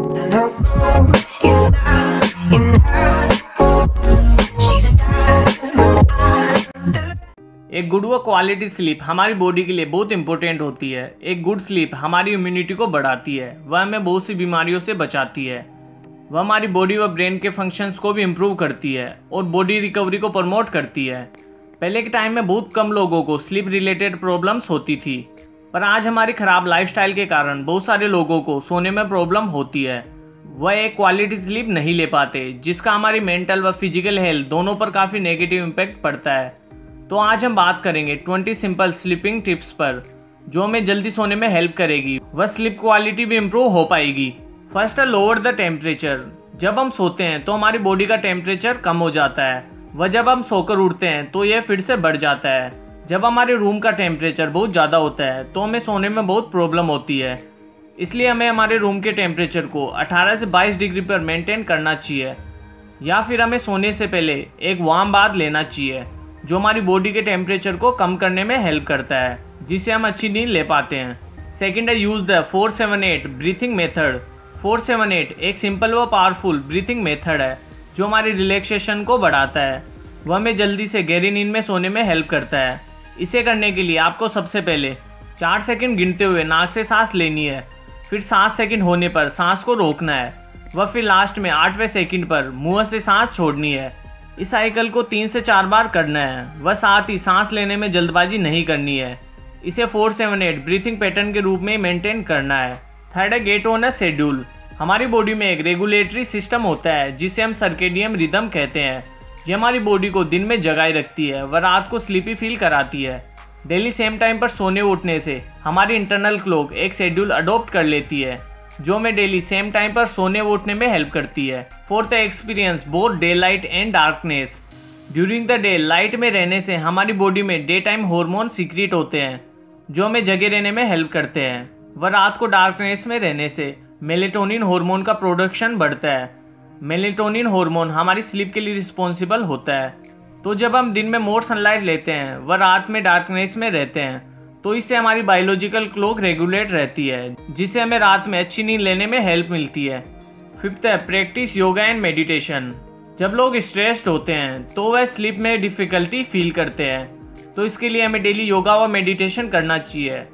And her groove is not in her. She's a diamond. एक good व quality sleep हमारी body के लिए बहुत इंपॉर्टेंट होती है। एक गुड स्लीप हमारी इम्यूनिटी को बढ़ाती है, वह हमें बहुत सी बीमारियों से बचाती है, वह हमारी बॉडी व ब्रेन के फंक्शंस को भी इम्प्रूव करती है और बॉडी रिकवरी को प्रमोट करती है। पहले के टाइम में बहुत कम लोगों को स्लीप रिलेटेड प्रॉब्लम्स होती थी, पर आज हमारी ख़राब लाइफस्टाइल के कारण बहुत सारे लोगों को सोने में प्रॉब्लम होती है। वह एक क्वालिटी स्लीप नहीं ले पाते, जिसका हमारी मेंटल व फिजिकल हेल्थ दोनों पर काफ़ी नेगेटिव इम्पैक्ट पड़ता है। तो आज हम बात करेंगे 20 सिंपल स्लीपिंग टिप्स पर, जो हमें जल्दी सोने में हेल्प करेगी, वह स्लीप क्वालिटी भी इम्प्रूव हो पाएगी। फर्स्ट है लोअर द टेम्परेचर। जब हम सोते हैं तो हमारी बॉडी का टेम्परेचर कम हो जाता है, वह जब हम सोकर उठते हैं तो यह फिर से बढ़ जाता है। जब हमारे रूम का टेम्परेचर बहुत ज़्यादा होता है तो हमें सोने में बहुत प्रॉब्लम होती है, इसलिए हमें हमारे रूम के टेम्परेचर को 18 से 22 डिग्री पर मेंटेन करना चाहिए, या फिर हमें सोने से पहले एक वार्म बाथ लेना चाहिए, जो हमारी बॉडी के टेम्परेचर को कम करने में हेल्प करता है, जिससे हम अच्छी नींद ले पाते हैं। सेकेंड है यूज़ द 478 ब्रीथिंग मेथड। 478 एक सिंपल व पावरफुल ब्रीथिंग मेथड है जो हमारी रिलैक्सेशन को बढ़ाता है, वह हमें जल्दी से गहरी नींद में सोने में हेल्प करता है। इसे करने के लिए आपको सबसे पहले 4 सेकंड गिनते हुए नाक से सांस लेनी है, फिर 7 सेकंड होने पर सांस को रोकना है, वह फिर लास्ट में 8वें सेकंड पर मुंह से सांस छोड़नी है। इस साइकिल को 3 से 4 बार करना है, वह साथ ही सांस लेने में जल्दबाजी नहीं करनी है। इसे 478 ब्रीथिंग पैटर्न के रूप में मेंटेन करना है। थर्ड है गेट ऑन अ शेड्यूल। हमारी बॉडी में एक रेगुलेटरी सिस्टम होता है जिसे हम सर्केडियन रिदम कहते हैं। ये हमारी बॉडी को दिन में जगाए रखती है, वह रात को स्लीपी फील कराती है। डेली सेम टाइम पर सोने उठने से हमारी इंटरनल क्लॉक एक शेड्यूल अडॉप्ट कर लेती है, जो हमें डेली सेम टाइम पर सोने उठने में हेल्प करती है। फोर्थ है experience both day light and darkness. During the day light में रहने से हमारी बॉडी में डे टाइम हार्मोन सीक्रेट होते हैं, जो हमें जगे रहने में हेल्प करते हैं। वह रात को डार्कनेस में रहने से मेलेटोनिन हार्मोन का प्रोडक्शन बढ़ता है। मेलेटोनिन हार्मोन हमारी स्लीप के लिए रिस्पॉन्सिबल होता है। तो जब हम दिन में मोर सनलाइट लेते हैं, वह रात में डार्कनेस में रहते हैं, तो इससे हमारी बायोलॉजिकल क्लॉक रेगुलेट रहती है, जिससे हमें रात में अच्छी नींद लेने में हेल्प मिलती है। फिफ्थ है प्रैक्टिस योगा एंड मेडिटेशन। जब लोग स्ट्रेस्ड होते हैं तो वह स्लीप में डिफ़िकल्टी फील करते हैं, तो इसके लिए हमें डेली योगा व मेडिटेशन करना चाहिए,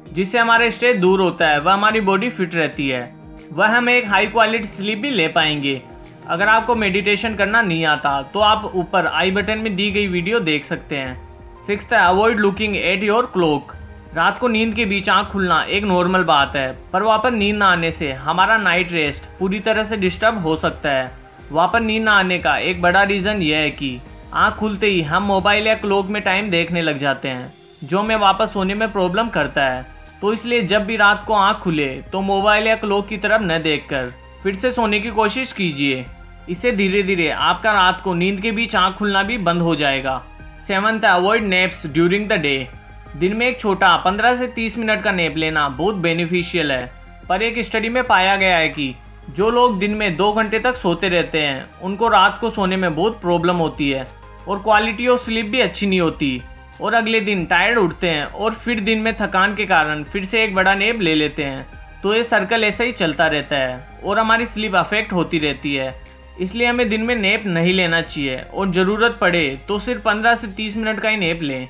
जिससे हमारा स्ट्रेस दूर होता है, वह हमारी बॉडी फिट रहती है, वह हम एक हाई क्वालिटी स्लीप भी ले पाएंगे। अगर आपको मेडिटेशन करना नहीं आता तो आप ऊपर आई बटन में दी गई वीडियो देख सकते हैं। सिक्स्थ है avoid looking at your clock. रात को नींद के बीच आँख खुलना एक नॉर्मल बात है, पर वहाँ पर नींद ना आने से हमारा नाइट रेस्ट पूरी तरह से डिस्टर्ब हो सकता है। वहाँ पर नींद ना आने का एक बड़ा रीज़न यह है कि आँख खुलते ही हम मोबाइल या क्लॉक में टाइम देखने लग जाते हैं, जो हमें वापस सोने में प्रॉब्लम करता है। तो इसलिए जब भी रात को आँख खुले तो मोबाइल या क्लॉक की तरफ न देखकर फिर से सोने की कोशिश कीजिए। इससे धीरे धीरे आपका रात को नींद के बीच आँख खुलना भी बंद हो जाएगा। सेवंथ है avoid naps during the day. दिन में एक छोटा 15 से 30 मिनट का नैप लेना बहुत बेनिफिशियल है, पर एक स्टडी में पाया गया है कि जो लोग दिन में 2 घंटे तक सोते रहते हैं, उनको रात को सोने में बहुत प्रॉब्लम होती है और क्वालिटी ऑफ स्लीप भी अच्छी नहीं होती, और अगले दिन टायर्ड उठते हैं और फिर दिन में थकान के कारण फिर से एक बड़ा नैप ले लेते हैं। तो ये सर्कल ऐसा ही चलता रहता है और हमारी स्लीप अफेक्ट होती रहती है। इसलिए हमें दिन में नैप नहीं लेना चाहिए, और ज़रूरत पड़े तो सिर्फ 15 से 30 मिनट का ही नैप लें।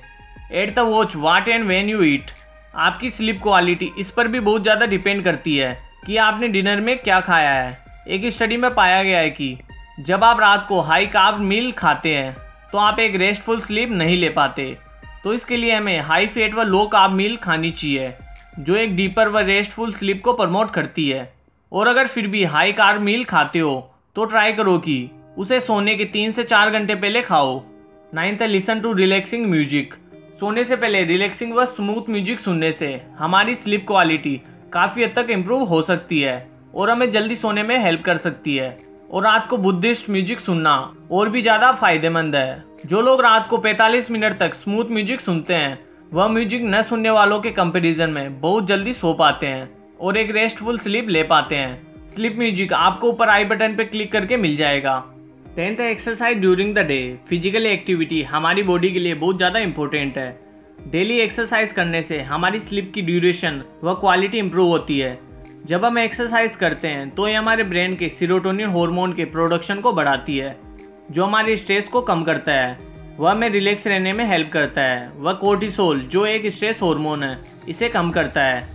At the watch what and when you eat. आपकी स्लीप क्वालिटी इस पर भी बहुत ज़्यादा डिपेंड करती है कि आपने डिनर में क्या खाया है। एक स्टडी में पाया गया है कि जब आप रात को हाई कार्ब मील खाते हैं तो आप एक रेस्टफुल स्लीप नहीं ले पाते। तो इसके लिए हमें हाई फैट व लो कार्ब मील खानी चाहिए, जो एक डीपर व रेस्टफुल स्लीप को प्रमोट करती है। और अगर फिर भी हाई कार्ब मील खाते हो तो ट्राई करो कि उसे सोने के 3 से 4 घंटे पहले खाओ। नाइन्थ है लिसन टू रिलैक्सिंग म्यूजिक। सोने से पहले रिलैक्सिंग व स्मूथ म्यूजिक सुनने से हमारी स्लीप क्वालिटी काफ़ी हद तक इम्प्रूव हो सकती है और हमें जल्दी सोने में हेल्प कर सकती है। और रात को बुद्धिस्ट म्यूजिक सुनना और भी ज़्यादा फायदेमंद है। जो लोग रात को 45 मिनट तक स्मूथ म्यूजिक सुनते हैं, वह म्यूजिक न सुनने वालों के कंपैरिजन में बहुत जल्दी सो पाते हैं और एक रेस्टफुल स्लीप ले पाते हैं। स्लीप म्यूजिक आपको ऊपर आई बटन पर क्लिक करके मिल जाएगा। 10th है exercise during the day. Physical activity हमारी बॉडी के लिए बहुत ज़्यादा इंपॉर्टेंट है। डेली एक्सरसाइज करने से हमारी स्लीप की ड्यूरेशन व क्वालिटी इंप्रूव होती है। जब हम एक्सरसाइज करते हैं तो ये हमारे ब्रेन के सीरोटोनिन हार्मोन के प्रोडक्शन को बढ़ाती है, जो हमारे स्ट्रेस को कम करता है। वह हमें रिलैक्स रहने में हेल्प करता है। वह कोर्टिसोल, जो एक स्ट्रेस हार्मोन है, इसे कम करता है।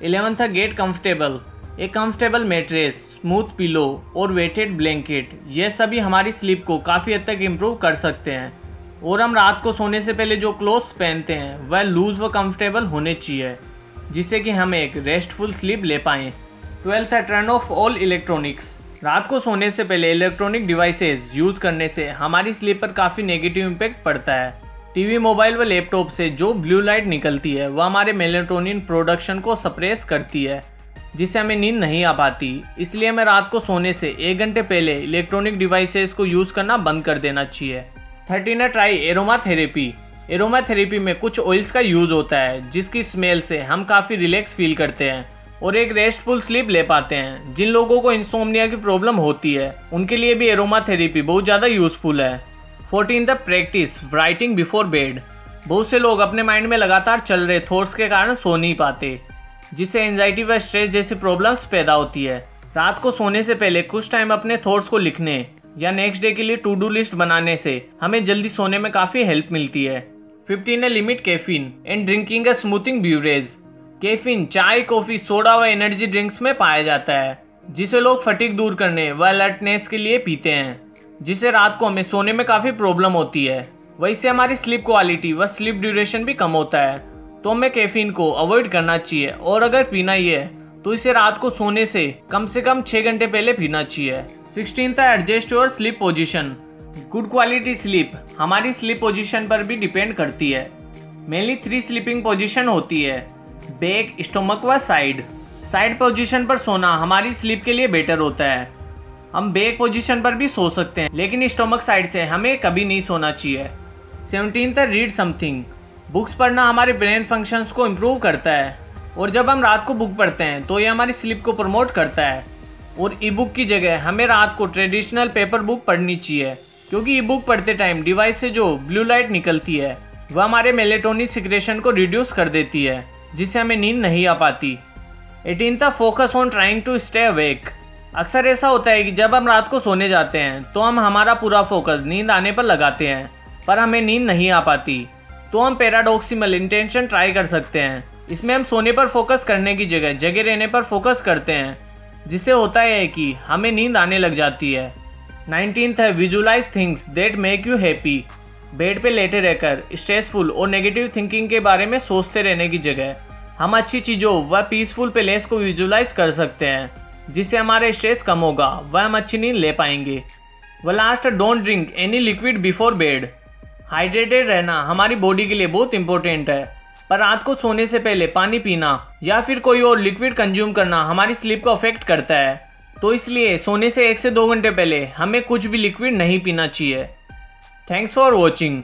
11 था गेट कंफर्टेबल। एक कंफर्टेबल मैट्रेस, स्मूथ पिलो और वेटेड ब्लैंकेट, यह सभी हमारी स्लीप को काफ़ी हद तक इम्प्रूव कर सकते हैं। और हम रात को सोने से पहले जो क्लोथ्स पहनते हैं वह लूज व कंफर्टेबल होने चाहिए, जिससे कि हम एक रेस्टफुल स्लीप ले पाएँ। 12 है टर्न ऑफ ऑल इलेक्ट्रॉनिक्स। रात को सोने से पहले इलेक्ट्रॉनिक डिवाइसेस यूज़ करने से हमारी स्लीप पर काफ़ी नेगेटिव इम्पैक्ट पड़ता है। टीवी, मोबाइल व लैपटॉप से जो ब्लू लाइट निकलती है वह हमारे मेलेटोनिन प्रोडक्शन को सप्रेस करती है, जिससे हमें नींद नहीं आ पाती। इसलिए हमें रात को सोने से 1 घंटे पहले इलेक्ट्रॉनिक डिवाइसेस को यूज़ करना बंद कर देना चाहिए। 13 try aroma therapy. Aroma therapy में कुछ ऑयल्स का यूज़ होता है, जिसकी स्मेल से हम काफ़ी रिलैक्स फील करते हैं और एक रेस्टफुल स्लीप ले पाते हैं। जिन लोगों को इंसोम्निया की प्रॉब्लम होती है उनके लिए भी एरोमा थेरेपी बहुत ज़्यादा यूज़फुल है। 14 the practice writing before bed. बहुत से लोग अपने माइंड में लगातार चल रहे थॉट्स के कारण सो नहीं पाते, जिससे एंजाइटी व स्ट्रेस जैसी प्रॉब्लम्स पैदा होती है। रात को सोने से पहले कुछ टाइम अपने थॉट्स को लिखने या नेक्स्ट डे के लिए टू डू लिस्ट बनाने से हमें जल्दी सोने में काफ़ी हेल्प मिलती है। 15 है limit caffeine and drinking a smoothing beverage. Caffeine चाय, कॉफ़ी, सोडा व एनर्जी ड्रिंक्स में पाया जाता है, जिसे लोग फटीग दूर करने व अलर्टनेस के लिए पीते हैं, जिससे रात को हमें सोने में काफ़ी प्रॉब्लम होती है। वहीं से हमारी स्लीप क्वालिटी व स्लीप ड्यूरेशन भी कम होता है, तो हमें कैफीन को अवॉइड करना चाहिए। और अगर पीना ही है तो इसे रात को सोने से कम 6 घंटे पहले पीना चाहिए। 16 था adjust your sleep position. Good quality sleep हमारी स्लीप पोजीशन पर भी डिपेंड करती है। मेनली 3 स्लीपिंग पोजीशन होती है, बैक, स्टोमक व साइड। साइड पोजीशन पर सोना हमारी स्लीप के लिए बेटर होता है। हम बैक पोजीशन पर भी सो सकते हैं, लेकिन स्टोमक साइड से हमें कभी नहीं सोना चाहिए। 17 था रीड समथिंग। बुक्स पढ़ना हमारे ब्रेन फंक्शंस को इम्प्रूव करता है, और जब हम रात को बुक पढ़ते हैं तो ये हमारी स्लीप को प्रमोट करता है। और ई बुक की जगह हमें रात को ट्रेडिशनल पेपर बुक पढ़नी चाहिए, क्योंकि ई बुक पढ़ते टाइम डिवाइस से जो ब्लू लाइट निकलती है वह हमारे मेलेटोनिन सिक्रेशन को रिड्यूस कर देती है, जिससे हमें नींद नहीं आ पाती। 18 था focus on trying to stay awake. अक्सर ऐसा होता है कि जब हम रात को सोने जाते हैं तो हम हमारा पूरा फोकस नींद आने पर लगाते हैं, पर हमें नींद नहीं आ पाती। तो हम पैराडॉक्सिमल इंटेंशन ट्राई कर सकते हैं। इसमें हम सोने पर फोकस करने की जगह जगे रहने पर फोकस करते हैं, जिससे होता है कि हमें नींद आने लग जाती है। 19 है visualise things that make you happy. Bed पे लेटे रहकर स्ट्रेसफुल और नेगेटिव थिंकिंग के बारे में सोचते रहने की जगह हम अच्छी चीज़ों व पीसफुल प्लेस को विजुअलाइज कर सकते हैं, जिससे हमारा स्ट्रेस कम होगा व हम अच्छी नींद ले पाएंगे। व last, don't drink any liquid before bed. Hydrated रहना हमारी बॉडी के लिए बहुत इंपॉर्टेंट है, पर रात को सोने से पहले पानी पीना या फिर कोई और लिक्विड कंज्यूम करना हमारी स्लीप को अफेक्ट करता है। तो इसलिए सोने से 1 से 2 घंटे पहले हमें कुछ भी लिक्विड नहीं पीना चाहिए। Thanks for watching.